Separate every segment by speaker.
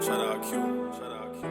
Speaker 1: Shout out Q. Shout out Q.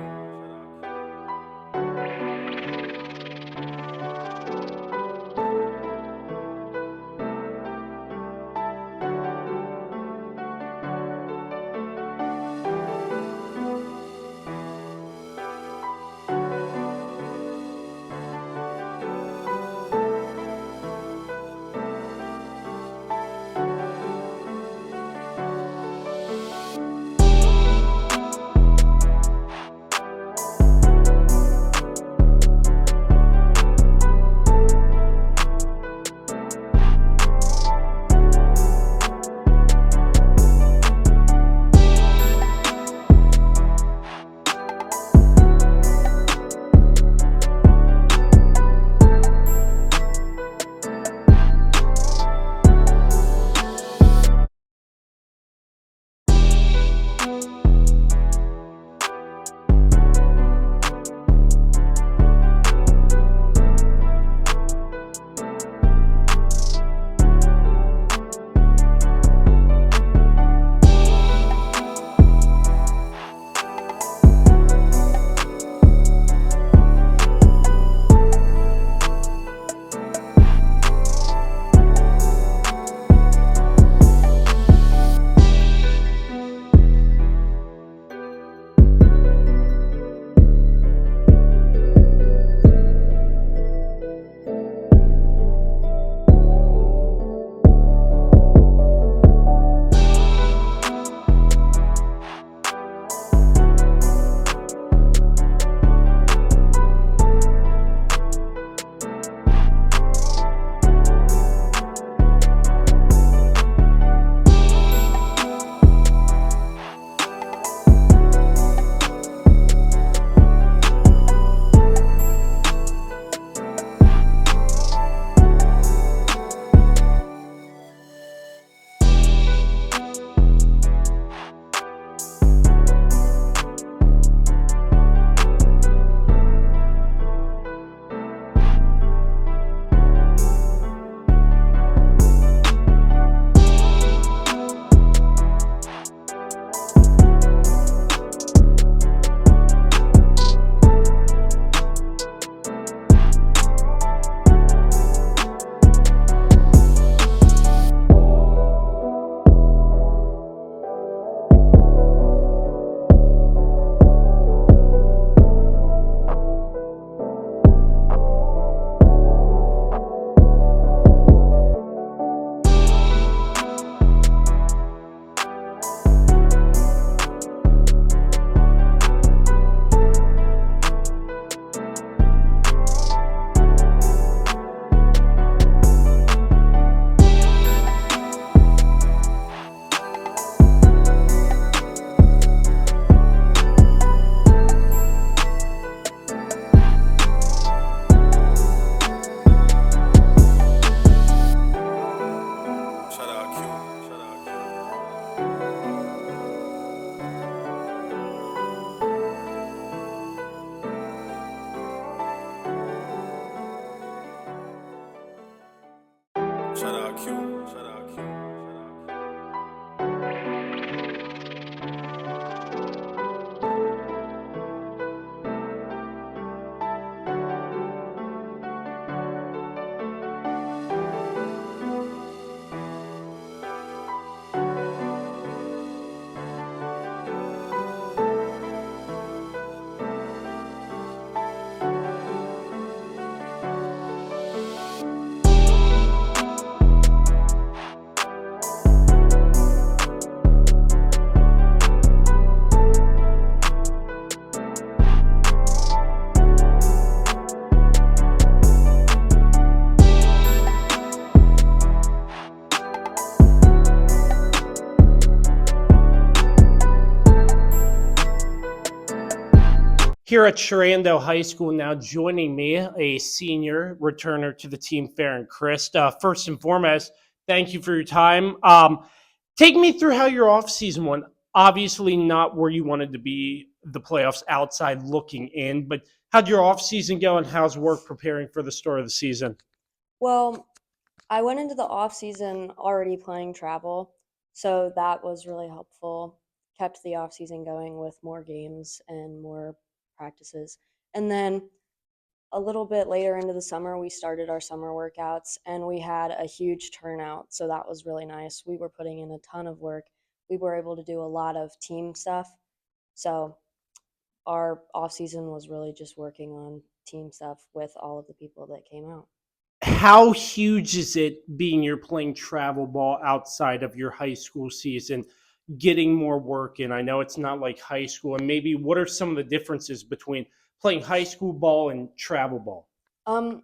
Speaker 1: Shout out Q. Shout out Q. Shout out Q. Shout out Q.
Speaker 2: Here at Sherando High School, now joining me, a senior returner to the team, Farren Crist. First and foremost, thank you for your time. Take me through how your offseason went. Obviously, not where you wanted to be, the playoffs outside looking in, but how'd your offseason go and how's work preparing for the start of the season?
Speaker 3: Well, I went into the off season already playing travel, so that was really helpful. kept the off season going with more games and more practices. And then a little bit later into the summer, we started our summer workouts and we had a huge turnout. So that was really nice. We were putting in a ton of work. We were able to do a lot of team stuff. So our off season was really just working on team stuff with all of the people that came out.
Speaker 2: How huge is it being you're playing travel ball outside of your high school season, getting more work in? I know it's not like high school, and maybe what are some of the differences between playing high school ball and travel ball?
Speaker 3: Um,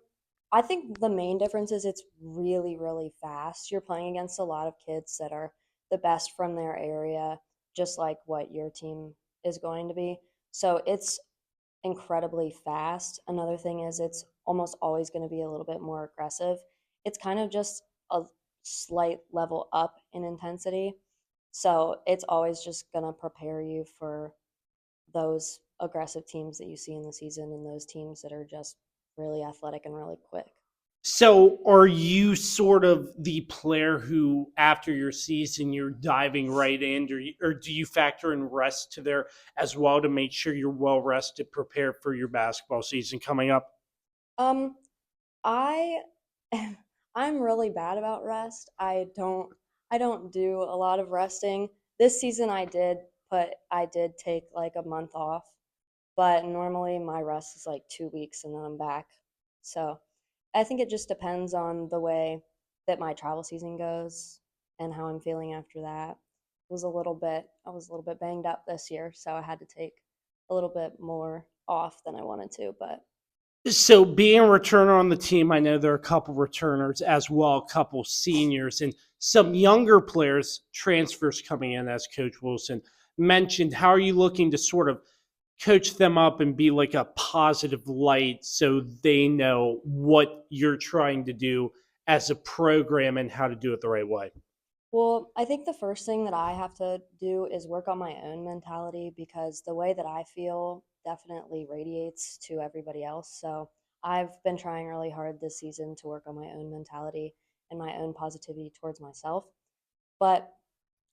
Speaker 3: I think the main difference is it's really, really fast. You're playing against a lot of kids that are the best from their area, just like what your team is going to be. So it's incredibly fast. Another thing is it's almost always going to be a little bit more aggressive. It's kind of just a slight level up in intensity. So it's always just going to prepare you for those aggressive teams that you see in the season and those teams that are just really athletic and really quick.
Speaker 2: So, are you sort of the player who, after your season, you're diving right in, or do you factor in rest to there as well to make sure you're well rested, prepared for your basketball season coming up?
Speaker 3: Um, I I'm really bad about rest. I don't do a lot of resting. This season I did, but I did take like a month off. But normally my rest is like 2 weeks and then I'm back. So I think it just depends on the way that my travel season goes and how I'm feeling after that. I was a little bit banged up this year, so I had to take a little bit more off than I wanted to, but
Speaker 2: So, being a returner on the team, I know there are a couple returners as well, a couple seniors, and some younger players, transfers coming in, as Coach Wilson mentioned. How are you looking to sort of coach them up and be like a positive light so they know what you're trying to do as a program and how to do it the right way?
Speaker 3: well, I think the first thing that I have to do is work on my own mentality because the way that I feel definitely radiates to everybody else. So I've been trying really hard this season to work on my own mentality and my own positivity towards myself. But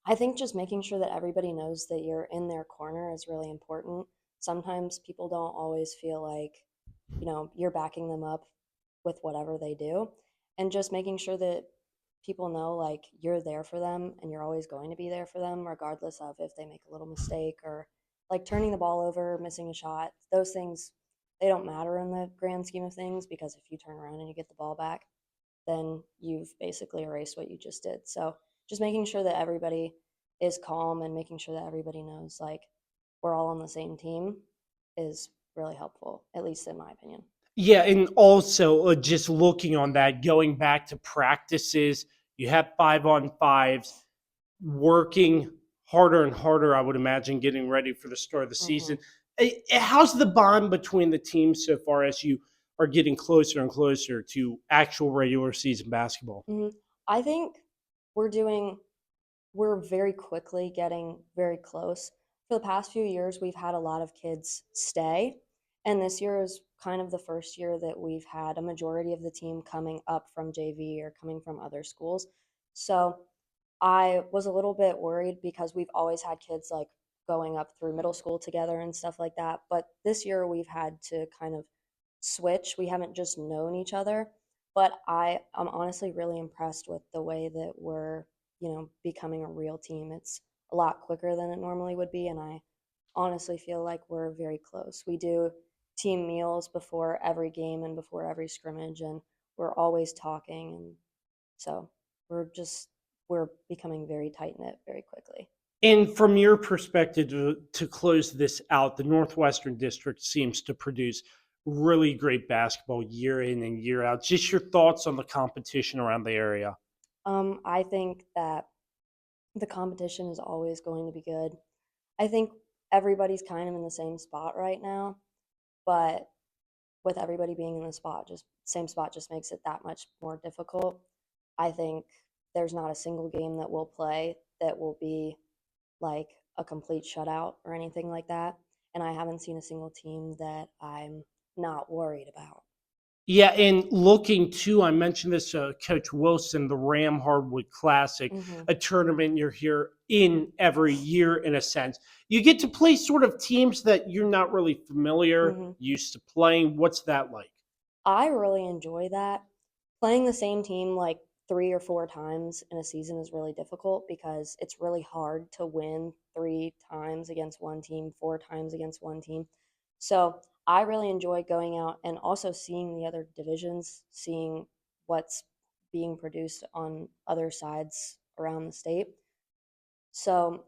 Speaker 3: I think just making sure that everybody knows that you're in their corner is really important. Sometimes people don't always feel like, you're backing them up with whatever they do. And just making sure that people know like you're there for them and you're always going to be there for them, regardless of if they make a little mistake or like turning the ball over, missing a shot. Those things, they don't matter in the grand scheme of things because if you turn around and you get the ball back, then you've basically erased what you just did. So just making sure that everybody is calm and making sure that everybody knows like we're all on the same team is really helpful, at least in my opinion.
Speaker 2: Yeah, and also just looking on that, going back to practices, you have 5-on-5s, working harder and harder, I would imagine, getting ready for the start of the
Speaker 3: Hmm.
Speaker 2: season. How's the bond between the teams so far as you are getting closer and closer to actual regular season basketball?
Speaker 3: Hmm. I think we're doing, we're very quickly getting very close. For the past few years, we've had a lot of kids stay, and this year is kind of the first year that we've had a majority of the team coming up from JV or coming from other schools. So I was a little bit worried because we've always had kids like going up through middle school together and stuff like that. But this year we've had to kind of switch. We haven't just known each other, but I'm honestly really impressed with the way that we're, becoming a real team. It's a lot quicker than it normally would be, and I honestly feel like we're very close. We do team meals before every game and before every scrimmage, and we're always talking, and so we're becoming very tight knit very quickly.
Speaker 2: And from your perspective, to close this out, the Northwestern District seems to produce really great basketball year in and year out. Just your thoughts on the competition around the area.
Speaker 3: I think that the competition is always going to be good. I think everybody's kind of in the same spot right now, but with everybody being in the spot, just same spot just makes it that much more difficult. I think there's not a single game that we'll play that will be like a complete shutout or anything like that. And I haven't seen a single team that I'm not worried about.
Speaker 2: Yeah, and looking too, I mentioned this to Coach Wilson, the Ram Hardwood Classic,
Speaker 3: Hmm.
Speaker 2: a tournament you're here in every year in a sense. You get to play sort of teams that you're not really familiar,
Speaker 3: Hmm.
Speaker 2: used to playing. What's that like?
Speaker 3: I really enjoy that. Playing the same team like 3 or 4 times in a season is really difficult because it's really hard to win 3 times against one team, 4 times against one team. So I really enjoy going out and also seeing the other divisions, seeing what's being produced on other sides around the state. So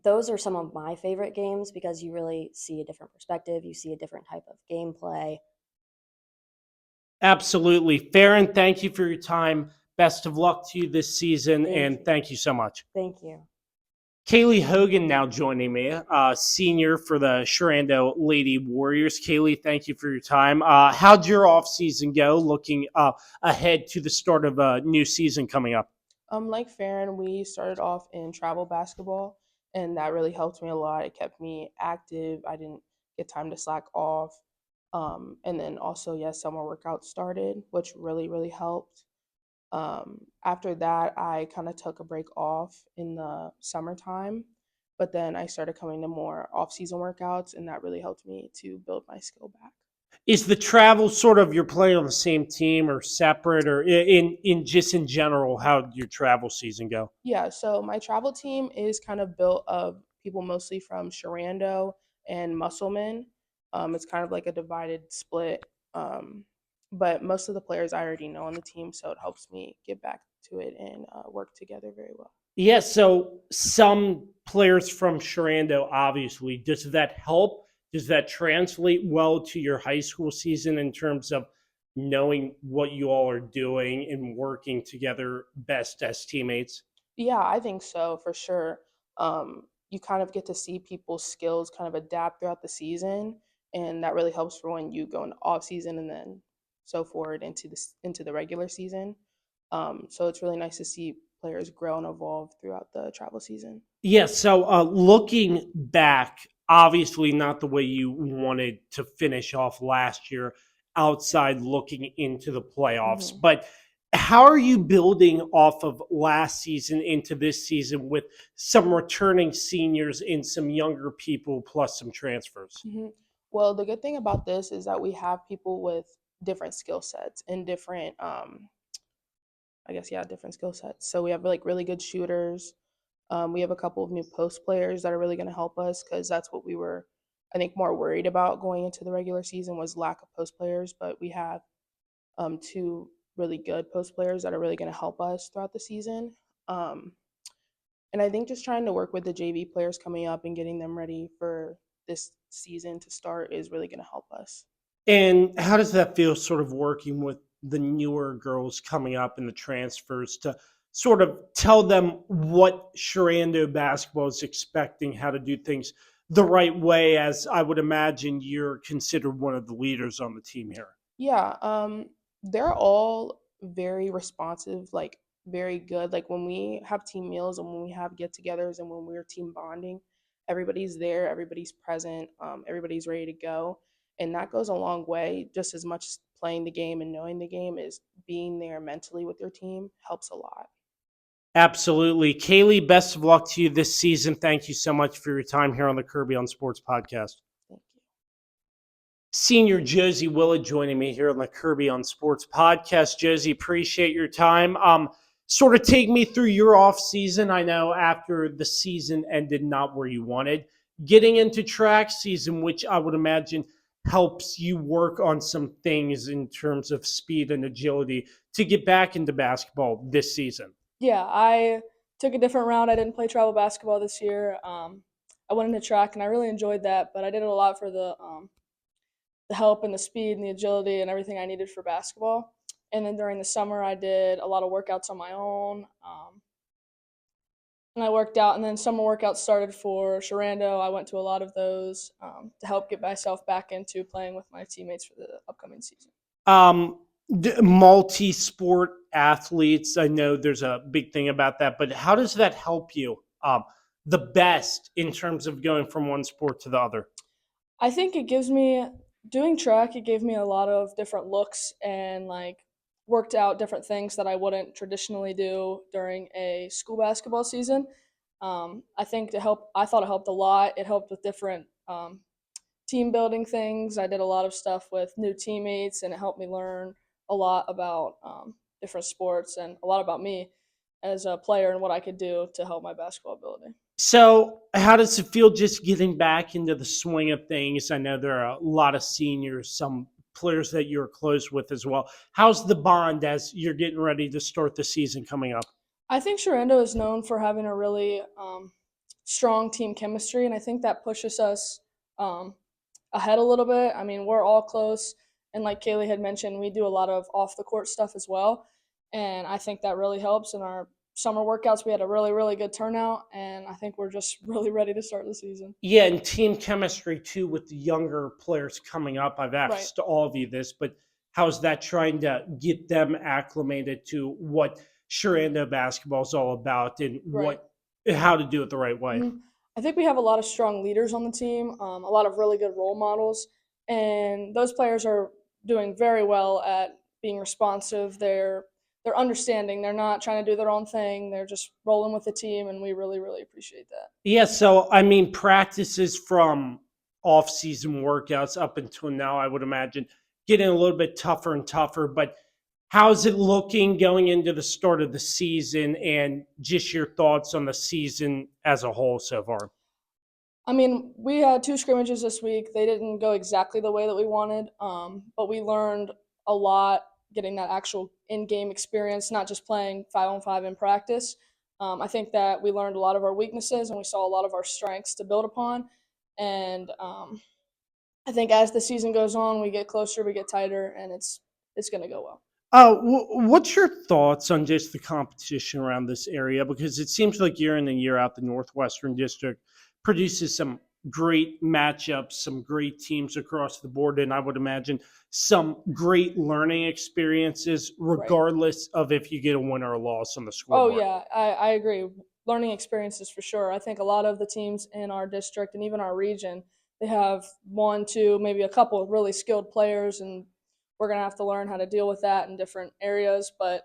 Speaker 3: those are some of my favorite games because you really see a different perspective, you see a different type of gameplay.
Speaker 2: Absolutely. Farren, thank you for your time. Best of luck to you this season,
Speaker 3: Thank
Speaker 2: and
Speaker 3: you.
Speaker 2: thank you so much.
Speaker 3: Thank you.
Speaker 2: Kaylee Hogan now joining me, senior for the Sherando Lady Warriors. Kaylee, thank you for your time. How'd your off season go? Looking ahead to the start of a new season coming up.
Speaker 4: Like Farron, we started off in travel basketball, and that really helped me a lot. It kept me active. I didn't get time to slack off. And then also, yes, summer workouts started, which really, really helped. After that, I kind of took a break off in the summertime, but then I started coming to more off-season workouts, and that really helped me to build my skill back.
Speaker 2: Is the travel sort of you're playing on the same team or separate, or in just in general? How'd your travel season go?
Speaker 4: Yeah, so my travel team is kind of built of people mostly from Sherando and Musselman. It's kind of like a divided split. But most of the players I already know on the team, so it helps me get back to it and work together very well.
Speaker 2: Yeah, so some players from Sherando, obviously, does that help? Does that translate well to your high school season in terms of knowing what you all are doing and working together best as teammates?
Speaker 4: Yeah, I think so for sure. You kind of get to see people's skills kind of adapt throughout the season, and that really helps for when you go into off season and then so forward into the regular season. So it's really nice to see players grow and evolve throughout the travel season.
Speaker 2: Yeah, so looking back, obviously not the way you wanted to finish off last year outside looking into the playoffs,
Speaker 4: Hmm.
Speaker 2: but how are you building off of last season into this season with some returning seniors and some younger people plus some transfers?
Speaker 4: Hmm. Well, the good thing about this is that we have people with different skill sets and different, I guess, yeah, different skill sets. So we have like really good shooters. We have a couple of new post players that are really going to help us because that's what we were, I think, more worried about going into the regular season was lack of post players. But we have two really good post players that are really going to help us throughout the season. Um, and I think just trying to work with the JV players coming up and getting them ready for this season to start is really going to help us.
Speaker 2: And how does that feel sort of working with the newer girls coming up and the transfers to sort of tell them what Sherando basketball is expecting, how to do things the right way, as I would imagine you're considered one of the leaders on the team here?
Speaker 4: Yeah, they're all very responsive, like very good. Like when we have team meals and when we have get-togethers and when we're team bonding, everybody's there, everybody's present, everybody's ready to go, and that goes a long way. Just as much as playing the game and knowing the game is being there mentally with your team helps a lot.
Speaker 2: Absolutely. Kaylee, best of luck to you this season. Thank you so much for your time here on the Kirby on Sports podcast.
Speaker 4: Thank you.
Speaker 2: Senior Josie Willett joining me here on the Kirby on Sports podcast. Josie, appreciate your time. Sort of take me through your off season. I know after the season ended not where you wanted, getting into track season, which I would imagine helps you work on some things in terms of speed and agility to get back into basketball this season.
Speaker 5: Yeah, I took a different route. I didn't play travel basketball this year. I went into track and I really enjoyed that, but I did it a lot for the help and the speed and the agility and everything I needed for basketball. And then during the summer, I did a lot of workouts on my own. And I worked out, and then summer workouts started for Sherando. I went to a lot of those to help get myself back into playing with my teammates for the upcoming season.
Speaker 2: Um, multi-sport athletes, I know there's a big thing about that, but how does that help you the best in terms of going from one sport to the other?
Speaker 5: I think it gives me doing track, it gave me a lot of different looks and like worked out different things that I wouldn't traditionally do during a school basketball season. I think I thought it helped a lot. It helped with different team building things. I did a lot of stuff with new teammates, and it helped me learn a lot about different sports and a lot about me as a player and what I could do to help my basketball ability.
Speaker 2: So, how does it feel just getting back into the swing of things? I know there are a lot of seniors, some players that you're close with as well. How's the bond as you're getting ready to start the season coming up?
Speaker 5: I think Sherando is known for having a really strong team chemistry, and I think that pushes us um, ahead a little bit. I mean, we're all close, and like Kaylee had mentioned, we do a lot of off the court stuff as well, and I think that really helps. In our summer workouts, we had a really, really good turnout, and I think we're just really ready to start the season.
Speaker 2: Yeah, and team chemistry too with the younger players coming up. I've
Speaker 5: Right.
Speaker 2: asked all of you this, but how's that trying to get them acclimated to what Sherando basketball is all about and
Speaker 5: Right.
Speaker 2: how to do it the right way?
Speaker 5: Mhm. I think we have a lot of strong leaders on the team, a lot of really good role models, and those players are doing very well at being responsive. They're understanding. They're not trying to do their own thing. They're just rolling with the team, and we really, really appreciate that.
Speaker 2: Yeah, so I mean, practices from off-season workouts up until now, I would imagine getting a little bit tougher and tougher. But how's it looking going into the start of the season, and just your thoughts on the season as a whole so far?
Speaker 5: I mean, we had 2 scrimmages this week. They didn't go exactly the way that we wanted, but we learned a lot getting that actual in-game experience, not just playing 5-on-5 in practice. I think that we learned a lot of our weaknesses and we saw a lot of our strengths to build upon. And I think as the season goes on, we get closer, we get tighter, and it's going to go well.
Speaker 2: What's your thoughts on just the competition around this area? Because it seems like year in and year out, the Northwestern District produces some great matchups, some great teams across the board, and I would imagine some great learning experiences, regardless of if you get a win or a loss on the
Speaker 5: Oh,
Speaker 2: scoreboard.
Speaker 5: yeah, I agree. Learning experiences for sure. I think a lot of the teams in our district and even our region, they have 1, 2, maybe a couple of really skilled players, and we're going to have to learn how to deal with that in different areas. But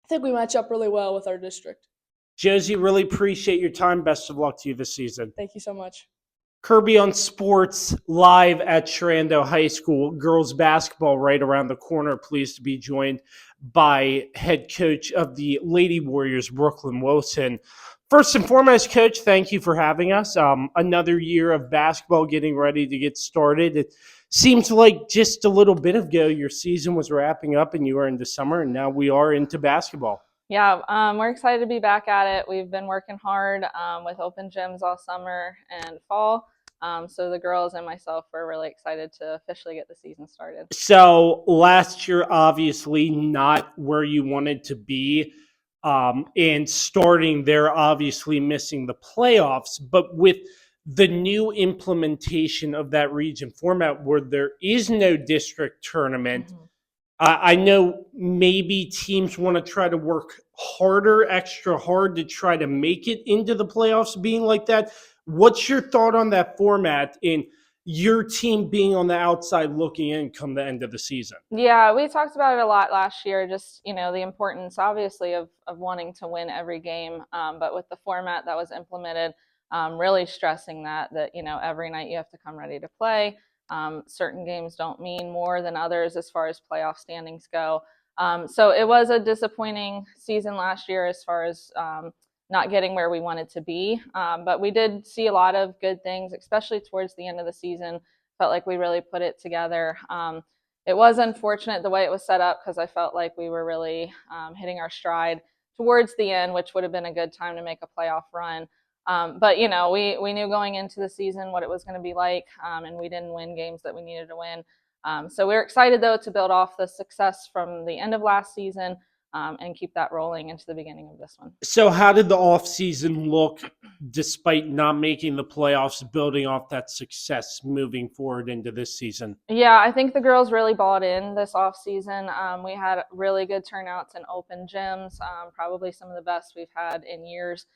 Speaker 5: I think we match up really well with our district.
Speaker 2: Josie, really appreciate your time. Best of luck to you this season.
Speaker 5: Thank you so much.
Speaker 2: Kirby on Sports live at Sherando High School. Girls basketball right around the corner. Pleased to be joined by head coach of the Lady Warriors, Brooklyn Wilson. First and foremost, Coach, thank you for having us. Another year of basketball getting ready to get started. It seems like just a little bit ago your season was wrapping up and you were into summer, and now we are into basketball.
Speaker 6: Yeah, we're excited to be back at it. We've been working hard with open gyms all summer and fall. So the girls and myself were really excited to officially get the season started.
Speaker 2: So last year, obviously not where you wanted to be. And starting there, obviously missing the playoffs. But with the new implementation of that region format where there is no district tournament, I know maybe teams want to try to work harder, extra hard to try to make it into the playoffs being like that. What's your thought on that format and your team being on the outside looking in come the end of the season?
Speaker 6: Yeah, we talked about it a lot last year, just, the importance, obviously, of wanting to win every game. But with the format that was implemented, really stressing that, every night you have to come ready to play. Certain games don't mean more than others as far as playoff standings go. So it was a disappointing season last year as far as not getting where we wanted to be. But we did see a lot of good things, especially towards the end of the season. Felt like we really put it together. It was unfortunate the way it was set up because I felt like we were really hitting our stride towards the end, which would have been a good time to make a playoff run. But, we knew going into the season what it was going to be like, and we didn't win games that we needed to win. So we're excited, though, to build off the success from the end of last season and keep that rolling into the beginning of this one.
Speaker 2: So how did the offseason look despite not making the playoffs, building off that success moving forward into this season?
Speaker 6: Yeah, I think the girls really bought in this offseason. We had really good turnouts in open gyms, probably some of the best we've had in years.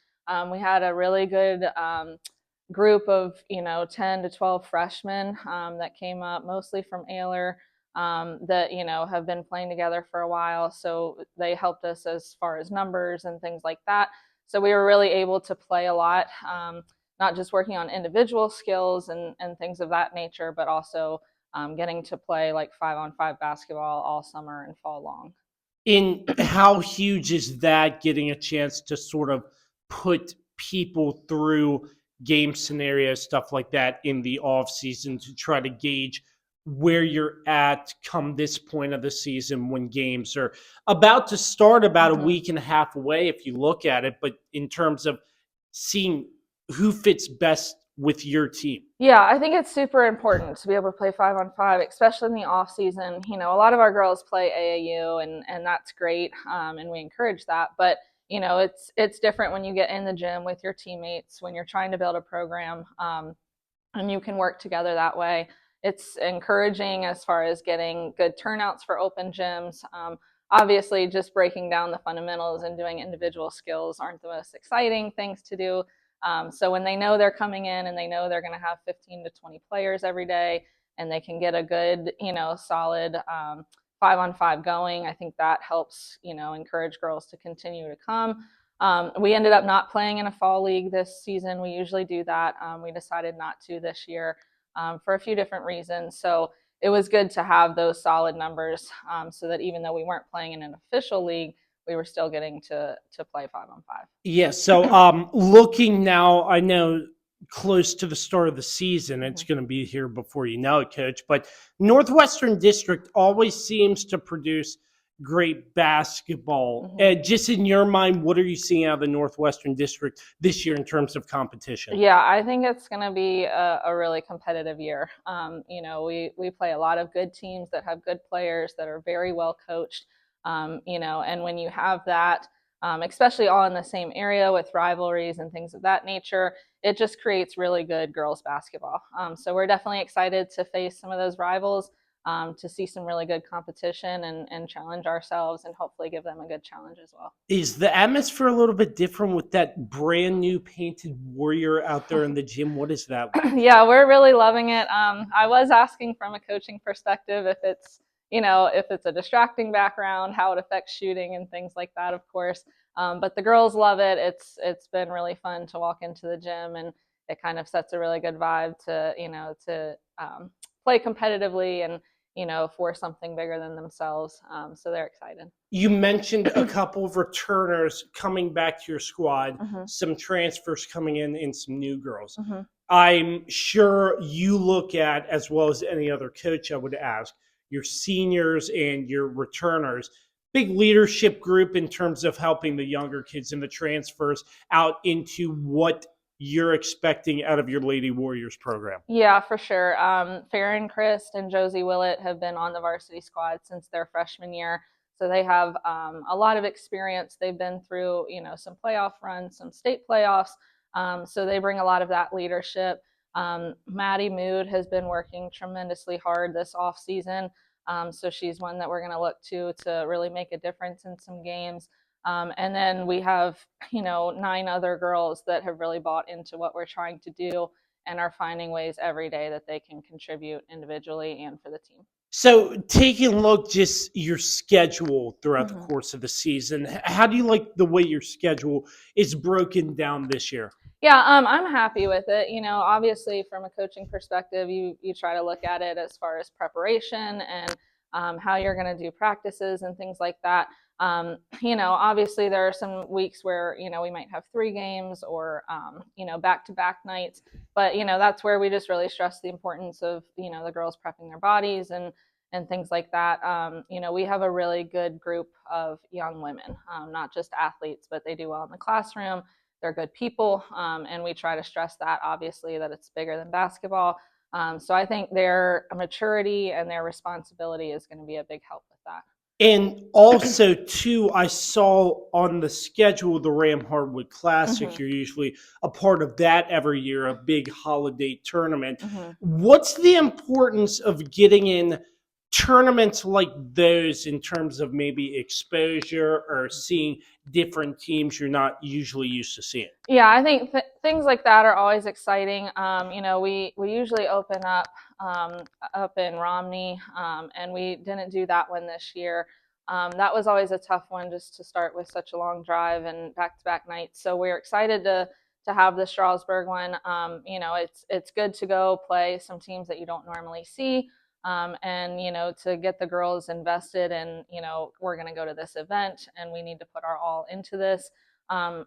Speaker 6: We had a really good group of 10 to 12 freshmen that came up mostly from Ayler, that have been playing together for a while, so they helped us as far as numbers and things like that. So we were really able to play a lot, not just working on individual skills and things of that nature, but also getting to play like 5-on-5 basketball all summer and fall long.
Speaker 2: In how huge is that, getting a chance to sort of put people through game scenarios, stuff like that, in the off season to try to gauge where you're at come this point of the season when games are about to start, about a week and a half away if you look at it, but in terms of seeing who fits best with your team?
Speaker 6: Yeah, I think it's super important to be able to play 5-on-5, especially in the off season. A lot of our girls play AAU, and that's great, and we encourage that. But it's different when you get in the gym with your teammates, when you're trying to build a program, and you can work together that way. It's encouraging as far as getting good turnouts for open gyms. Obviously, just breaking down the fundamentals and doing individual skills aren't the most exciting things to do. So when they know they're coming in and they know they're going to have 15 to 20 players every day, and they can get a good, solid 5-on-5 going, I think that helps, encourage girls to continue to come. We ended up not playing in a fall league this season. We usually do that. We decided not to this year for a few different reasons. So it was good to have those solid numbers, so that even though we weren't playing in an official league, we were still getting to play 5-on-5.
Speaker 2: Yeah. So looking now, I know close to the start of the season, it's going to be here before you know it, Coach, but Northwestern District always seems to produce great basketball. Just in your mind, what are you seeing out of the Northwestern District this year in terms of competition?
Speaker 6: Yeah, I think it's going to be a really competitive year. We play a lot of good teams that have good players that are very well coached. And when you have that, especially all in the same area with rivalries and things of that nature, it just creates really good girls basketball. So we're definitely excited to face some of those rivals, to see some really good competition and challenge ourselves and hopefully give them a good challenge as well.
Speaker 2: Is the atmosphere a little bit different with that brand new painted Warrior out there in the gym? What is that like?
Speaker 6: Yeah, we're really loving it. I was asking from a coaching perspective if it's a distracting background, how it affects shooting and things like that, of course. But the girls love it. It's been really fun to walk into the gym, and it kind of sets a really good vibe to play competitively and for something bigger than themselves. So they're excited.
Speaker 2: You mentioned a couple of returners coming back to your squad, some transfers coming in, and some new girls. I'm sure you look at, as well as any other coach I would ask, your seniors and your returners, big leadership group in terms of helping the younger kids and the transfers out into what you're expecting out of your Lady Warriors program.
Speaker 6: Yeah, for sure. Farren Crist and Josie Willett have been on the varsity squad since their freshman year. So they have a lot of experience. They've been through, some playoff runs, some state playoffs. So they bring a lot of that leadership. Maddie Mood has been working tremendously hard this off season. So she's one that we're going to look to really make a difference in some games. And then we have, 9 other girls that have really bought into what we're trying to do and are finding ways every day that they can contribute individually and for the team.
Speaker 2: So taking a look just your schedule throughout the course of the season, how do you like the way your schedule is broken down this year?
Speaker 6: Yeah, I'm happy with it. Obviously from a coaching perspective, you try to look at it as far as preparation and how you're going to do practices and things like that. Obviously there are some weeks where, we might have 3 games or, back-to-back nights, but, that's where we just really stress the importance of, the girls prepping their bodies and things like that. We have a really good group of young women, not just athletes, but they do well in the classroom. They're good people. And we try to stress that, obviously, that it's bigger than basketball. So I think their maturity and their responsibility is going to be a big help with that.
Speaker 2: And also, too, I saw on the schedule the Ram Hardwood Classic. You're usually a part of that every year, a big holiday tournament. What's the importance of getting in tournaments like those in terms of maybe exposure or seeing different teams you're not usually used to seeing?
Speaker 6: Yeah, I think things like that are always exciting. We usually open up in Romney, and we didn't do that one this year. That was always a tough one just to start with such a long drive and back-to-back nights. So we're excited to have the Strasburg one. It's good to go play some teams that you don't normally see. And to get the girls invested and we're going to go to this event and we need to put our all into this.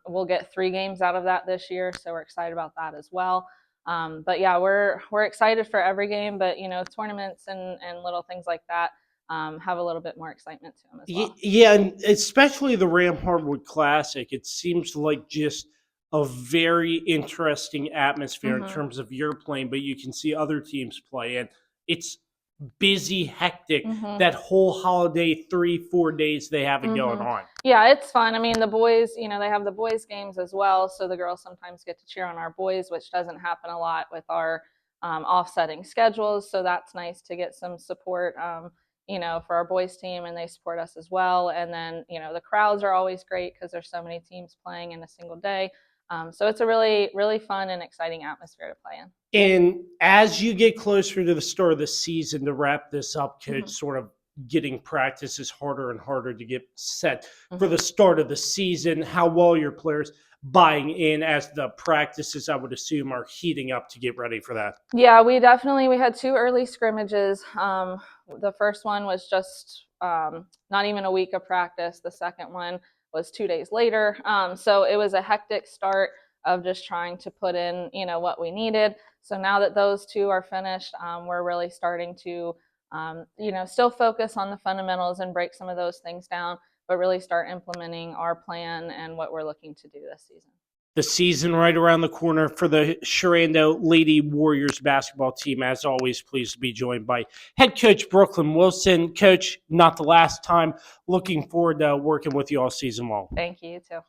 Speaker 6: We'll get 3 games out of that this year, so we're excited about that as well. But yeah, we're excited for every game, but tournaments and little things like that have a little bit more excitement to them as well.
Speaker 2: Yeah, and especially the Ram Hardwood Classic, it seems like just a very interesting atmosphere in terms of your playing, but you can see other teams play, and it's busy, hectic, that whole holiday 3-4 days they have it going on.
Speaker 6: Yeah, it's fun. I mean, the boys, they have the boys games as well, so the girls sometimes get to cheer on our boys, which doesn't happen a lot with our offsetting schedules, so that's nice to get some support for our boys team, and they support us as well. And then the crowds are always great because there's so many teams playing in a single day. So it's a really, really fun and exciting atmosphere to play in.
Speaker 2: And as you get closer to the start of the season, to wrap this up, Coach, sort of getting practices harder and harder to get set for the start of the season, how well your players buying in as the practices, I would assume, are heating up to get ready for that?
Speaker 6: Yeah, we had 2 early scrimmages. The first one was just not even a week of practice. The second one was 2 days later. So it was a hectic start of just trying to put in, what we needed. So now that those 2 are finished, we're really starting to, still focus on the fundamentals and break some of those things down, but really start implementing our plan and what we're looking to do this season.
Speaker 2: The season right around the corner for the Sherando Lady Warriors basketball team. As always, pleased to be joined by head coach Brooklyn Wilson. Coach, not the last time. Looking forward to working with you all season long.
Speaker 6: Thank you, you too.